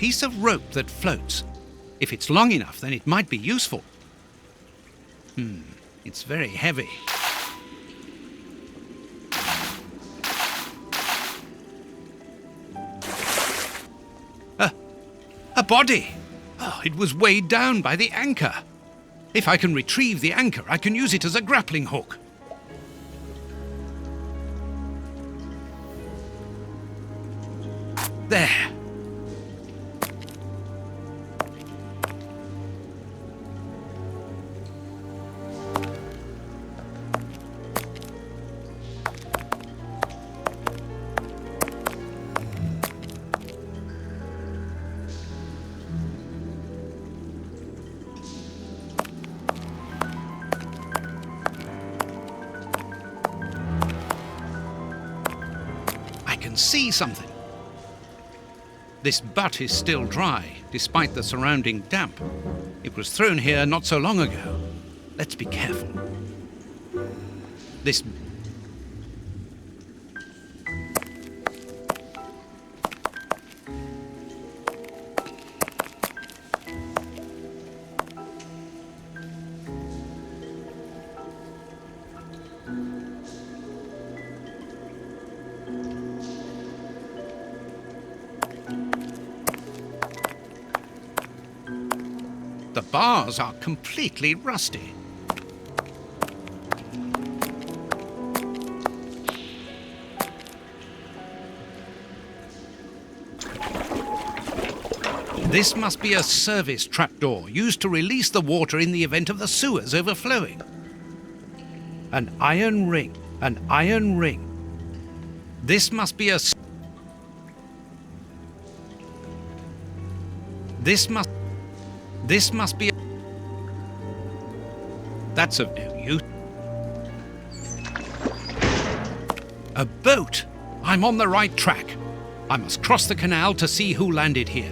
piece of rope that floats. If it's long enough, then it might be useful. It's very heavy. A body! Oh, it was weighed down by the anchor. If I can retrieve the anchor, I can use it as a grappling hook. There. I can see something. This butt is still dry, despite the surrounding damp. It was thrown here not so long ago. Let's be careful. The bars are completely rusty. This must be a service trapdoor used to release the water in the event of the sewers overflowing. An iron ring. An iron ring. This must be a... This must be... That's of no use. A boat! I'm on the right track. I must cross the canal to see who landed here.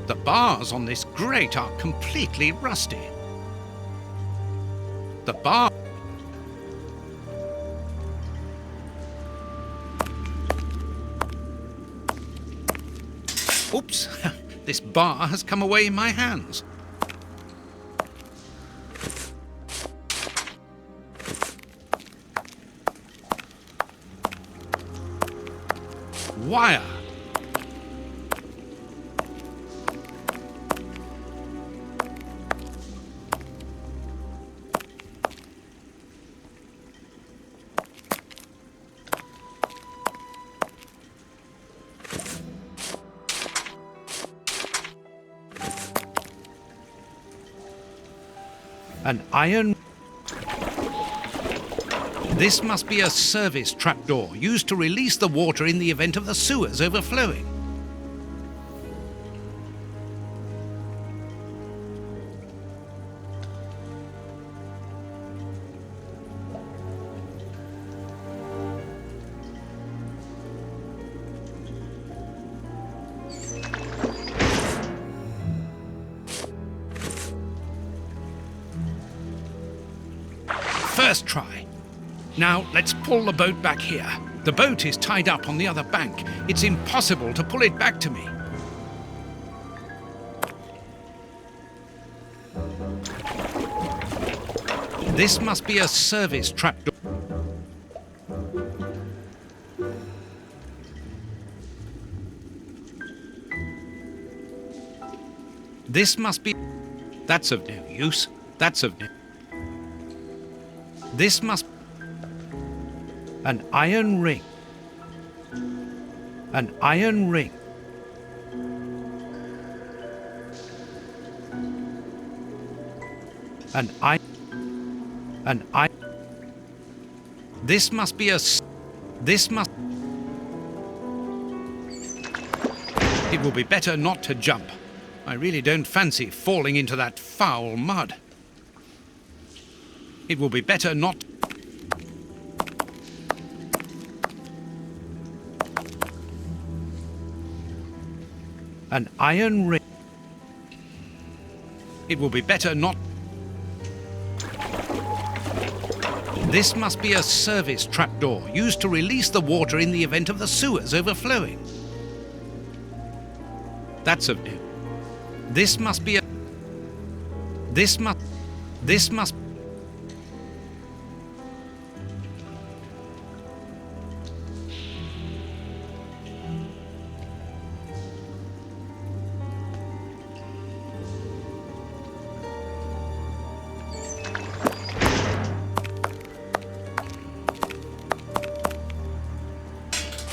The bars on this grate are completely rusty. The bar... Oops! This bar has come away in my hands. Wire. An iron... This must be a service trapdoor used to release the water in the event of the sewers overflowing. First try. Now let's pull the boat back here. The boat is tied up on the other bank. It's impossible to pull it back to me. This must be a service trapdoor. This must be... That's of no use. That's of no... This must... An iron ring. An iron ring. An I... An I... This must be a... This must... It will be better not to jump. I really don't fancy falling into that foul mud. It will be better not... An iron ring. It will be better not. This must be a service trapdoor used to release the water in the event of the sewers overflowing. That's a... This must be a... This must...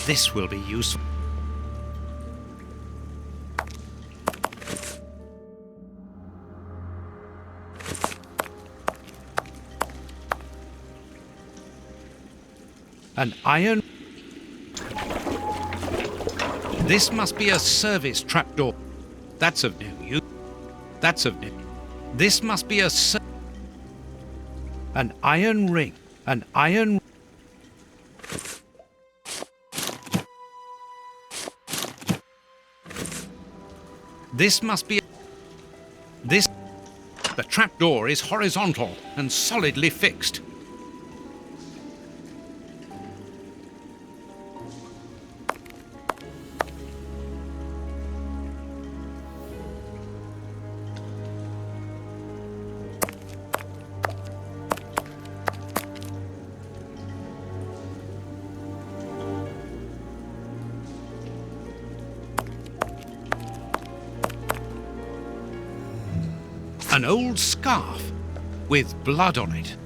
This will be useful. An iron... This must be a service trapdoor. That's of no use. That's of no... This must be a... An iron ring. An iron... This must be... This... The trapdoor is horizontal and solidly fixed. An old scarf with blood on it.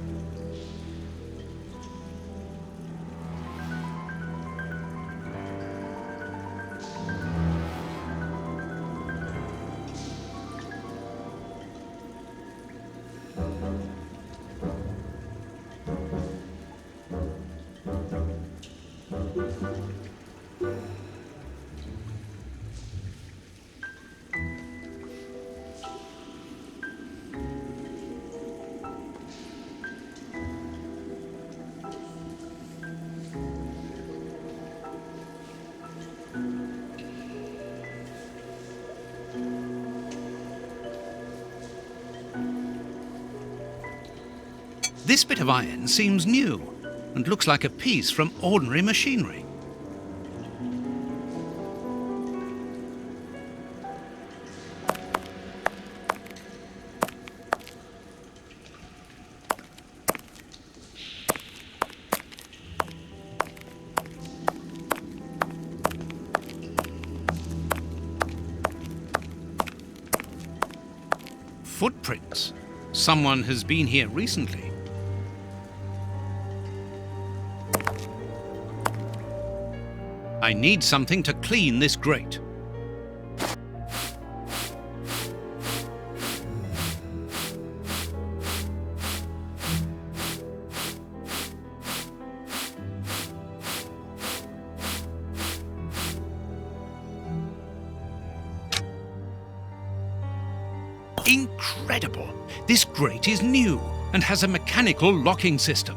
This bit of iron seems new and looks like a piece from ordinary machinery. Footprints. Someone has been here recently. I need something to clean this grate. Incredible! This grate is new and has a mechanical locking system.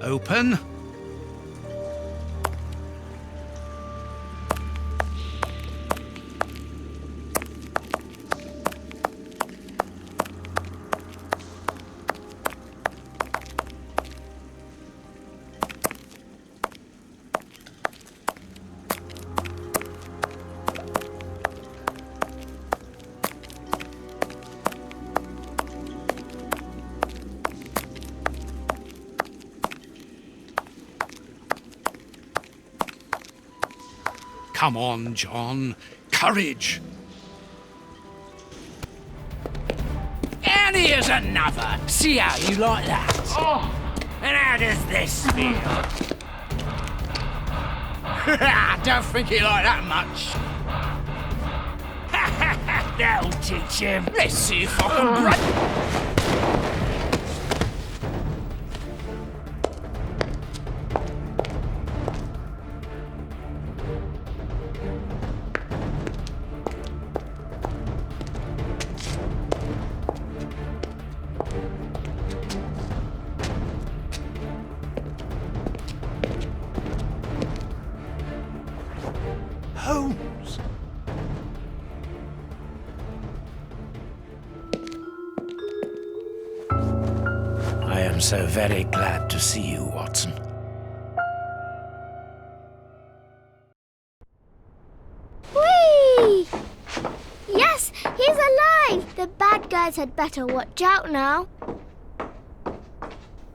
open. Come on, John. Courage! And here's another. See how you like that? Oh. And how does this feel? I don't think he liked that much. That'll teach him. Let's see if I can break... Holmes! I am so very glad to see you, Watson. Whee! Yes, he's alive! The bad guys had better watch out now.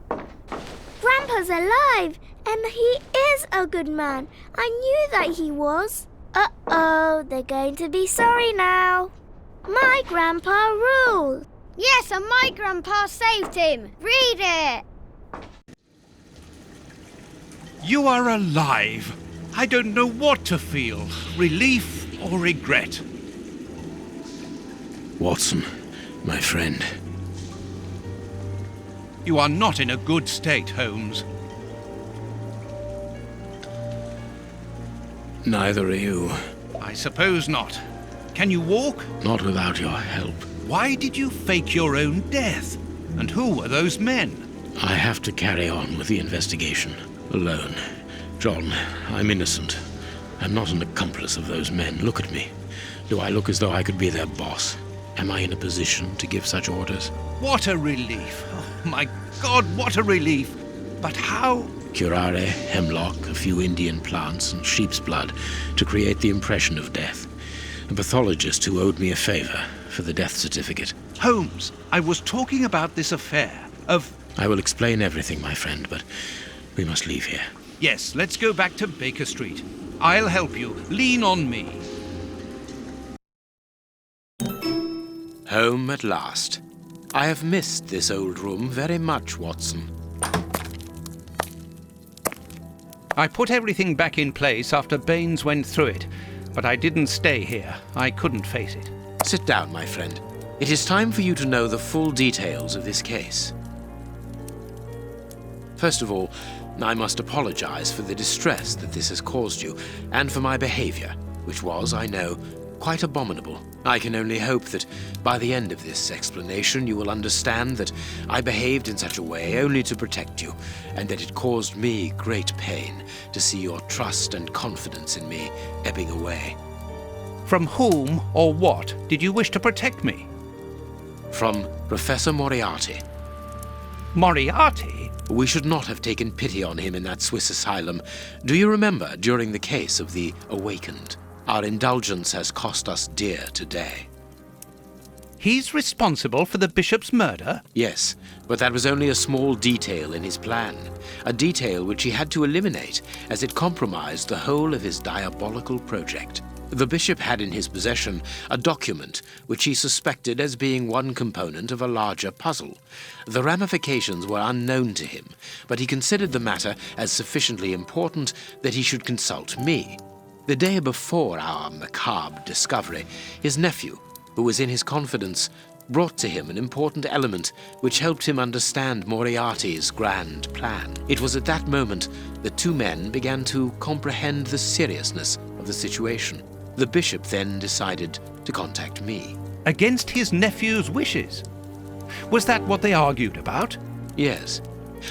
Grandpa's alive, and he is a good man. I knew that he was. Uh-oh, they're going to be sorry now. My grandpa ruled. Yes, and my grandpa saved him. Read it. You are alive. I don't know what to feel, relief or regret. Watson, my friend. You are not in a good state, Holmes. Neither are you. I suppose not. Can you walk? Not without your help. Why did you fake your own death? And who were those men? I have to carry on with the investigation. Alone. John, I'm innocent. I'm not an accomplice of those men. Look at me. Do I look as though I could be their boss? Am I in a position to give such orders? What a relief. Oh, my God, what a relief. But how? Curare, hemlock, a few Indian plants, and sheep's blood to create the impression of death. A pathologist who owed me a favor for the death certificate. Holmes, I was talking about this affair of... I will explain everything, my friend, but we must leave here. Yes, let's go back to Baker Street. I'll help you. Lean on me. Home at last. I have missed this old room very much, Watson. I put everything back in place after Baines went through it, but I didn't stay here. I couldn't face it. Sit down, my friend. It is time for you to know the full details of this case. First of all, I must apologize for the distress that this has caused you, and for my behavior, which was, I know, quite abominable. I can only hope that by the end of this explanation you will understand that I behaved in such a way only to protect you, and that it caused me great pain to see your trust and confidence in me ebbing away. From whom or what did you wish to protect me? From Professor Moriarty. Moriarty? We should not have taken pity on him in that Swiss asylum. Do you remember during the case of the Awakened? Our indulgence has cost us dear today. He's responsible for the bishop's murder? Yes, but that was only a small detail in his plan. A detail which he had to eliminate, as it compromised the whole of his diabolical project. The bishop had in his possession a document which he suspected as being one component of a larger puzzle. The ramifications were unknown to him, but he considered the matter as sufficiently important that he should consult me. The day before our macabre discovery, his nephew, who was in his confidence, brought to him an important element which helped him understand Moriarty's grand plan. It was at that moment that two men began to comprehend the seriousness of the situation. The bishop then decided to contact me. Against his nephew's wishes? Was that what they argued about? Yes.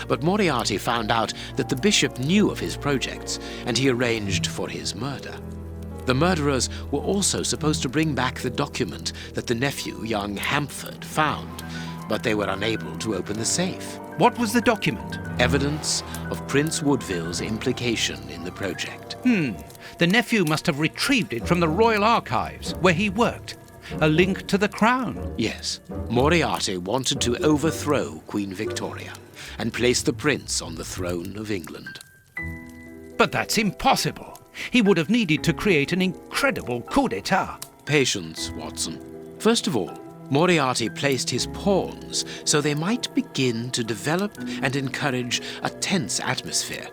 But Moriarty found out that the bishop knew of his projects, and he arranged for his murder. The murderers were also supposed to bring back the document that the nephew, young Hampford, found, but they were unable to open the safe. What was the document? Evidence of Prince Woodville's implication in the project. The nephew must have retrieved it from the Royal Archives, where he worked. A link to the crown. Yes, Moriarty wanted to overthrow Queen Victoria and place the prince on the throne of England. But that's impossible. He would have needed to create an incredible coup d'etat. Patience, Watson. First of all, Moriarty placed his pawns so they might begin to develop and encourage a tense atmosphere,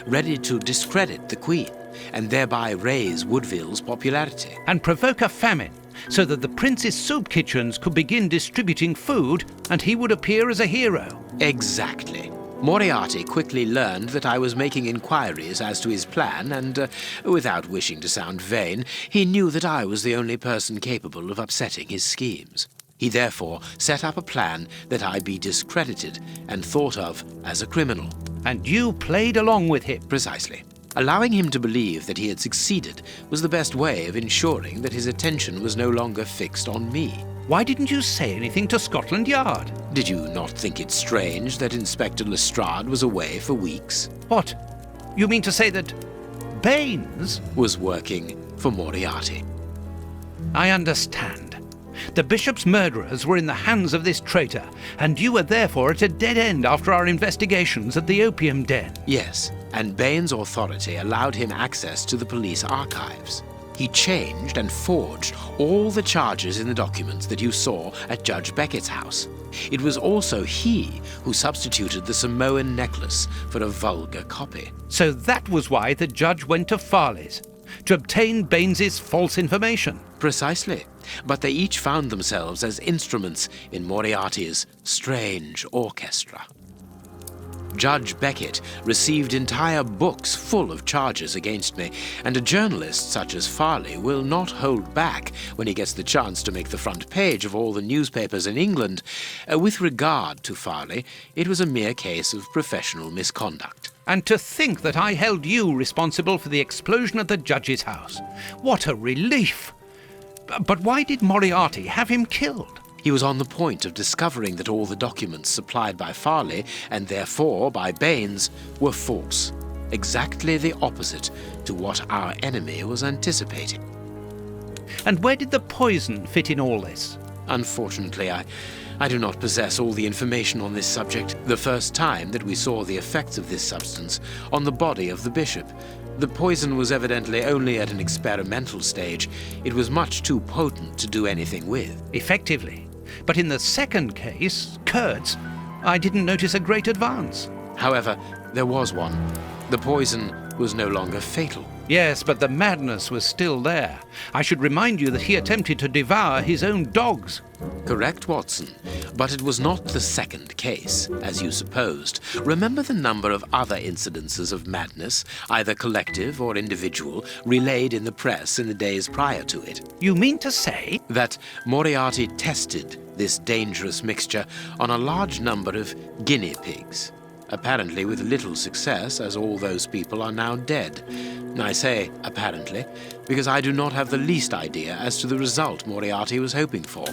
ready to discredit the Queen and thereby raise Woodville's popularity. And provoke a famine, so that the prince's soup kitchens could begin distributing food and he would appear as a hero. Exactly. Moriarty quickly learned that I was making inquiries as to his plan and, without wishing to sound vain, he knew that I was the only person capable of upsetting his schemes. He therefore set up a plan that I be discredited and thought of as a criminal. And you played along with him. Precisely. Allowing him to believe that he had succeeded was the best way of ensuring that his attention was no longer fixed on me. Why didn't you say anything to Scotland Yard? Did you not think it strange that Inspector Lestrade was away for weeks? What? You mean to say that Baines was working for Moriarty? I understand. The bishop's murderers were in the hands of this traitor, and you were therefore at a dead end after our investigations at the opium den. Yes, and Baines' authority allowed him access to the police archives. He changed and forged all the charges in the documents that you saw at Judge Beckett's house. It was also he who substituted the Samoan necklace for a vulgar copy. So that was why the judge went to Farley's, to obtain Baines's false information. Precisely. But they each found themselves as instruments in Moriarty's strange orchestra. Judge Beckett received entire books full of charges against me, and a journalist such as Farley will not hold back when he gets the chance to make the front page of all the newspapers in England. With regard to Farley, it was a mere case of professional misconduct. And to think that I held you responsible for the explosion at the judge's house. What a relief! But why did Moriarty have him killed? He was on the point of discovering that all the documents supplied by Farley, and therefore by Baines, were false. Exactly the opposite to what our enemy was anticipating. And where did the poison fit in all this? Unfortunately, I do not possess all the information on this subject. The first time that we saw the effects of this substance on the body of the bishop, the poison was evidently only at an experimental stage. It was much too potent to do anything with. Effectively. But in the second case, Kurtz, I didn't notice a great advance. However, there was one. The poison was no longer fatal. Yes, but the madness was still there. I should remind you that he attempted to devour his own dogs. Correct, Watson. But it was not the second case, as you supposed. Remember the number of other incidences of madness, either collective or individual, relayed in the press in the days prior to it. You mean to say that Moriarty tested this dangerous mixture on a large number of guinea pigs, apparently with little success, as all those people are now dead. I say apparently, because I do not have the least idea as to the result Moriarty was hoping for.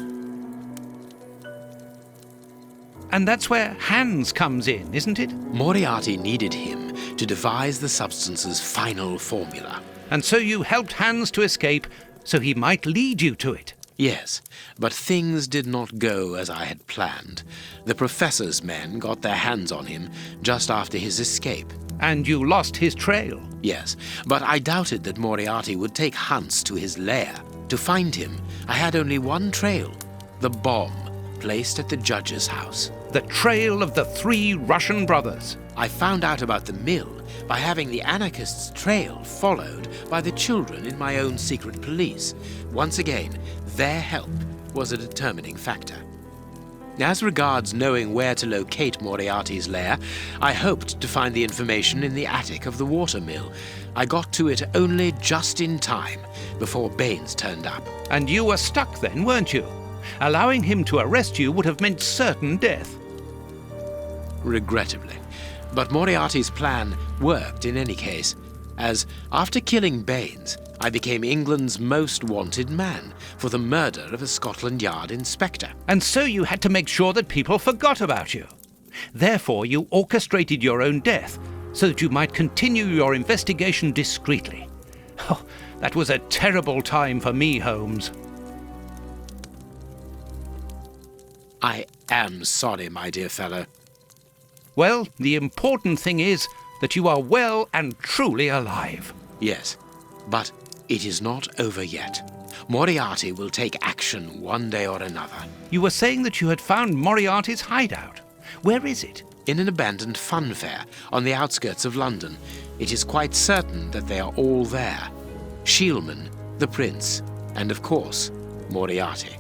And that's where Hans comes in, isn't it? Moriarty needed him to devise the substance's final formula. And so you helped Hans to escape, so he might lead you to it. Yes, but things did not go as I had planned. The professor's men got their hands on him just after his escape. And you lost his trail. Yes, but I doubted that Moriarty would take Hans to his lair. To find him, I had only one trail, the bomb placed at the judge's house. The trail of the 3 Russian brothers. I found out about the mill by having the anarchists' trail followed by the children in my own secret police. Once again, their help was a determining factor. As regards knowing where to locate Moriarty's lair, I hoped to find the information in the attic of the water mill. I got to it only just in time before Baines turned up. And you were stuck then, weren't you? Allowing him to arrest you would have meant certain death. Regrettably. But Moriarty's plan worked in any case, as after killing Baines, I became England's most wanted man for the murder of a Scotland Yard inspector. And so you had to make sure that people forgot about you. Therefore, you orchestrated your own death so that you might continue your investigation discreetly. Oh, that was a terrible time for me, Holmes. I am sorry, my dear fellow. Well, the important thing is that you are well and truly alive. Yes, but it is not over yet. Moriarty will take action one day or another. You were saying that you had found Moriarty's hideout. Where is it? In an abandoned fun fair on the outskirts of London. It is quite certain that they are all there. Shielman, the Prince, and of course, Moriarty.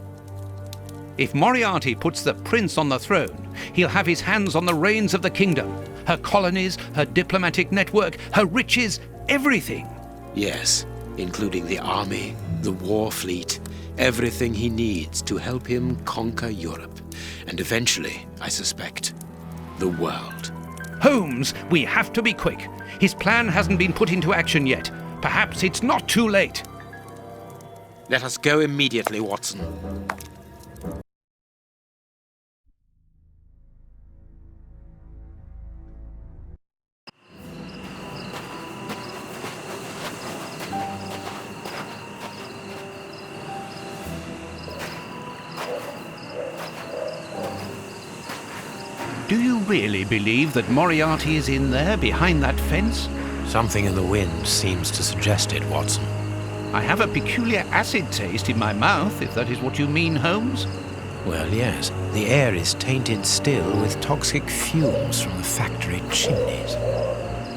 If Moriarty puts the prince on the throne, he'll have his hands on the reins of the kingdom. Her colonies, her diplomatic network, her riches, everything. Yes, including the army, the war fleet, everything he needs to help him conquer Europe. And eventually, I suspect, the world. Holmes, we have to be quick. His plan hasn't been put into action yet. Perhaps it's not too late. Let us go immediately, Watson. Do you really believe that Moriarty is in there behind that fence? Something in the wind seems to suggest it, Watson. I have a peculiar acid taste in my mouth, if that is what you mean, Holmes. Well, yes. The air is tainted still with toxic fumes from the factory chimneys.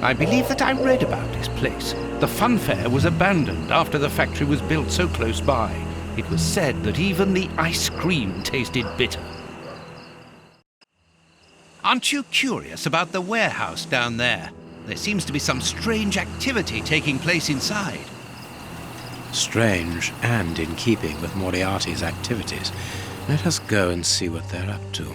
I believe that I read about this place. The fun fair was abandoned after the factory was built so close by. It was said that even the ice cream tasted bitter. Aren't you curious about the warehouse down there? There seems to be some strange activity taking place inside. Strange and in keeping with Moriarty's activities. Let us go and see what they're up to.